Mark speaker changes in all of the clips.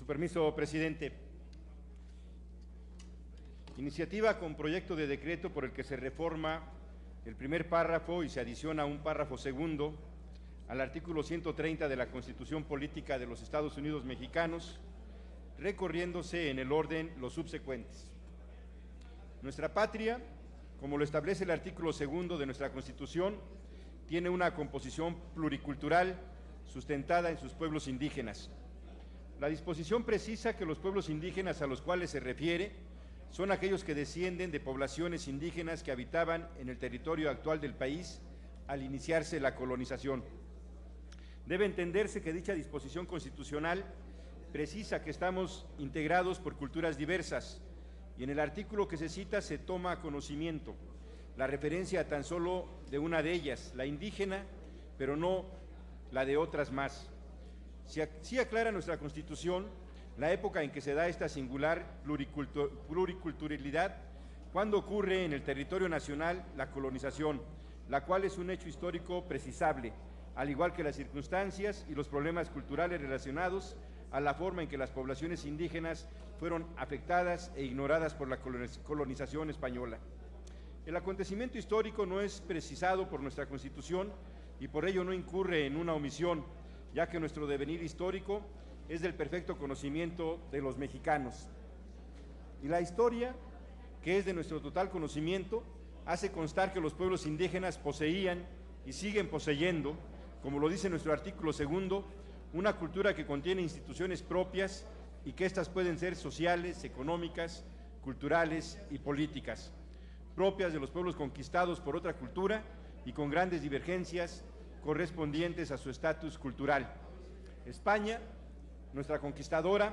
Speaker 1: su permiso, presidente. Iniciativa con proyecto de decreto por el que se reforma el primer párrafo y se adiciona un párrafo segundo al artículo 130 de la Constitución Política de los Estados Unidos Mexicanos, recorriéndose en el orden los subsecuentes. Nuestra patria, como lo establece el artículo segundo de nuestra Constitución, tiene una composición pluricultural sustentada en sus pueblos indígenas. La disposición precisa que los pueblos indígenas a los cuales se refiere son aquellos que descienden de poblaciones indígenas que habitaban en el territorio actual del país al iniciarse la colonización. Debe entenderse que dicha disposición constitucional precisa que estamos integrados por culturas diversas y en el artículo que se cita se toma conocimiento la referencia a tan solo de una de ellas, la indígena, pero no la de otras más. Sí aclara nuestra Constitución la época en que se da esta singular pluriculturalidad, cuando ocurre en el territorio nacional la colonización, la cual es un hecho histórico precisable, al igual que las circunstancias y los problemas culturales relacionados a la forma en que las poblaciones indígenas fueron afectadas e ignoradas por la colonización española. El acontecimiento histórico no es precisado por nuestra Constitución y por ello no incurre en una omisión, ya que nuestro devenir histórico es del perfecto conocimiento de los mexicanos. Y la historia, que es de nuestro total conocimiento, hace constar que los pueblos indígenas poseían y siguen poseyendo, como lo dice nuestro artículo segundo, una cultura que contiene instituciones propias y que éstas pueden ser sociales, económicas, culturales y políticas, propias de los pueblos conquistados por otra cultura y con grandes divergencias correspondientes a su estatus cultural. España, nuestra conquistadora,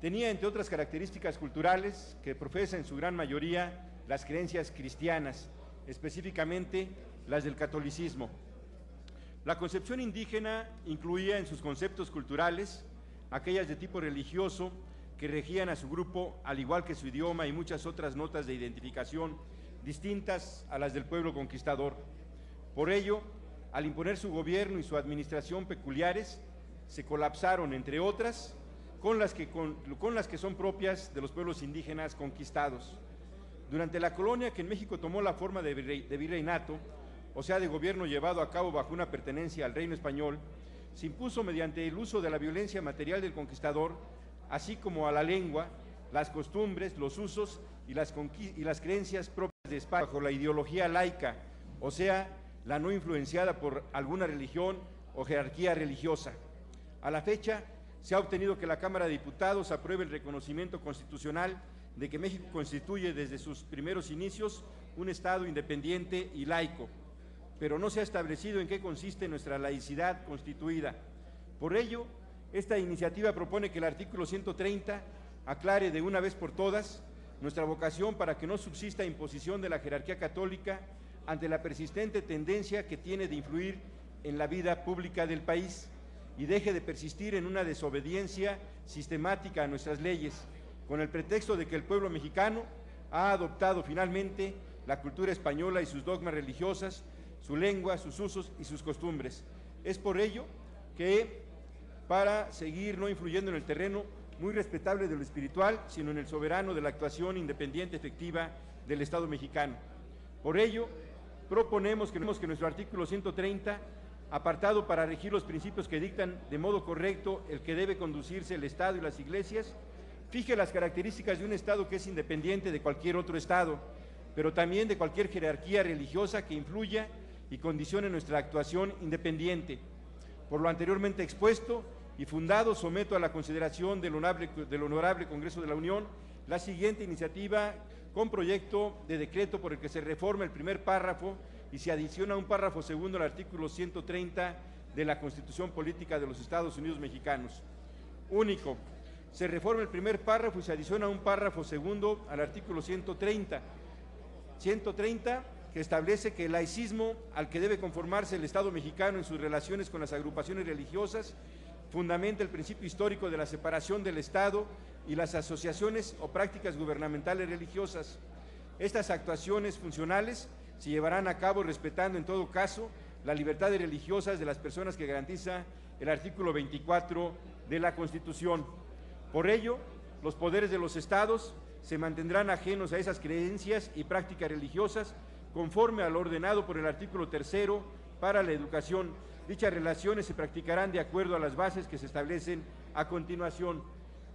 Speaker 1: tenía entre otras características culturales que profesa en su gran mayoría las creencias cristianas, específicamente las del catolicismo. La concepción indígena incluía en sus conceptos culturales aquellas de tipo religioso que regían a su grupo, al igual que su idioma y muchas otras notas de identificación distintas a las del pueblo conquistador. Por ello, al imponer su gobierno y su administración peculiares, se colapsaron, entre otras, con las que son propias de los pueblos indígenas conquistados. Durante la colonia, que en México tomó la forma de virreinato, o sea, de gobierno llevado a cabo bajo una pertenencia al reino español, se impuso mediante el uso de la violencia material del conquistador, así como a la lengua, las costumbres, los usos y las creencias propias de España, bajo la ideología laica, o sea, la no influenciada por alguna religión o jerarquía religiosa. A la fecha, se ha obtenido que la Cámara de Diputados apruebe el reconocimiento constitucional de que México constituye desde sus primeros inicios un Estado independiente y laico, pero no se ha establecido en qué consiste nuestra laicidad constituida. Por ello, esta iniciativa propone que el artículo 130 aclare de una vez por todas nuestra vocación para que no subsista imposición de la jerarquía católica ante la persistente tendencia que tiene de influir en la vida pública del país y deje de persistir en una desobediencia sistemática a nuestras leyes, con el pretexto de que el pueblo mexicano ha adoptado finalmente la cultura española y sus dogmas religiosas, su lengua, sus usos y sus costumbres. Es por ello que, para seguir no influyendo en el terreno muy respetable de lo espiritual, sino en el soberano de la actuación independiente efectiva del Estado mexicano. Por ello, proponemos que nuestro artículo 130, apartado para regir los principios que dictan de modo correcto el que debe conducirse el Estado y las iglesias, fije las características de un Estado que es independiente de cualquier otro Estado, pero también de cualquier jerarquía religiosa que influya y condicione nuestra actuación independiente. Por lo anteriormente expuesto y fundado, someto a la consideración del Honorable Congreso de la Unión la siguiente iniciativa con proyecto de decreto por el que se reforma el primer párrafo y se adiciona un párrafo segundo al artículo 130 de la Constitución Política de los Estados Unidos Mexicanos. Único, se reforma el primer párrafo y se adiciona un párrafo segundo al artículo 130, que establece que el laicismo al que debe conformarse el Estado mexicano en sus relaciones con las agrupaciones religiosas fundamenta el principio histórico de la separación del Estado y las asociaciones o prácticas gubernamentales religiosas. Estas actuaciones funcionales se llevarán a cabo respetando en todo caso las libertades religiosas de las personas que garantiza el artículo 24 de la Constitución. Por ello, los poderes de los estados se mantendrán ajenos a esas creencias y prácticas religiosas conforme a lo ordenado por el artículo 3º para la educación. Dichas relaciones se practicarán de acuerdo a las bases que se establecen a continuación.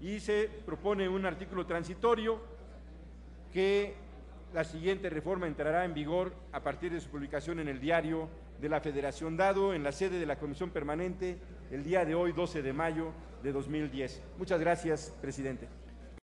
Speaker 1: Y se propone un artículo transitorio que la siguiente reforma entrará en vigor a partir de su publicación en el Diario de la Federación, dado en la sede de la Comisión Permanente el día de hoy, 12 de mayo de 2010. Muchas gracias, presidente.